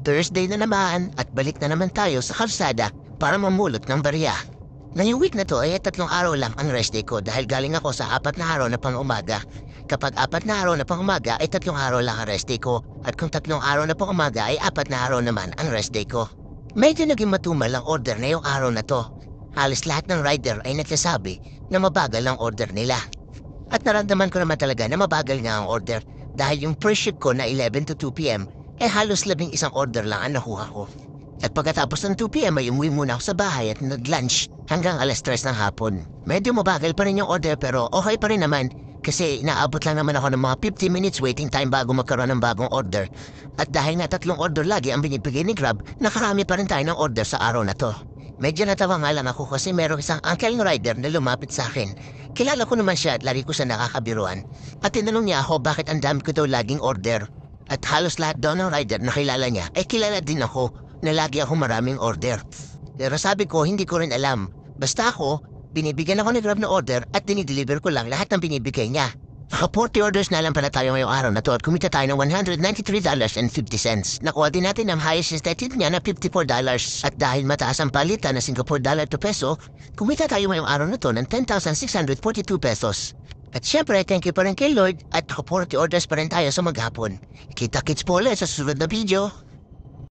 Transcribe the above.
Thursday na naman at balik na naman tayo sa kalsada para mamulot ng barya. Ngayong week na to ay 3 araw lang ang rest day ko dahil galing ako sa 4 na araw na pang-umaga. Kapag 4 na araw na pang-umaga ay 3 araw lang ang rest day ko at kung 3 araw na pang-umaga ay 4 na araw naman ang rest day ko. Medyo naging matumal ang order na yung araw na to. Halos lahat ng rider ay nagsasabi na mabagal ang order nila. At naramdaman ko naman talaga na mabagal nga ang order dahil yung first shift ko na 11 to 2 p.m. eh halos 11 order lang ang nakuha ko. At pagkatapos ng 2 p.m. ay umuwi muna ako sa bahay at nag-lunch hanggang alas 3 ng hapon. Medyo mabagal pa rin yung order pero okay pa rin naman kasi naabot lang naman ako ng mga 50 minutes waiting time bago magkaroon ng bagong order. At dahil nga 3 order lagi ang binibigay ni Grab, nakarami pa rin tayo ng order sa araw na to. Medyo natawa nga lang ako kasi merong isang uncle rider na lumapit sa akin. Kilala ko naman siya at lagi ko siya nakakabiruan. At tinanong niya ako bakit ang dami ko daw laging order. At halos lahat daw ng rider na kilala niya ay kilala din ako na lagi ako maraming order. Pero sabi ko hindi ko rin alam. Basta ako, binibigyan ako ni Grab na order at dinideliver ko lang lahat ng binibigay niya. Naka 40 orders na lang pala tayo ngayong araw na to at kumita tayo ng $193.50. Nakuha din natin ang highest stated niya na $54 at dahil mataas ang palitan na Singapore dollar to peso, kumita tayo ngayong araw na to ng 10,642 pesos. At syempre, thank you pa rin kay Lord at naka 40 orders pa rin tayo sa maghapon. Kita-kits po ulit sa susunod na video.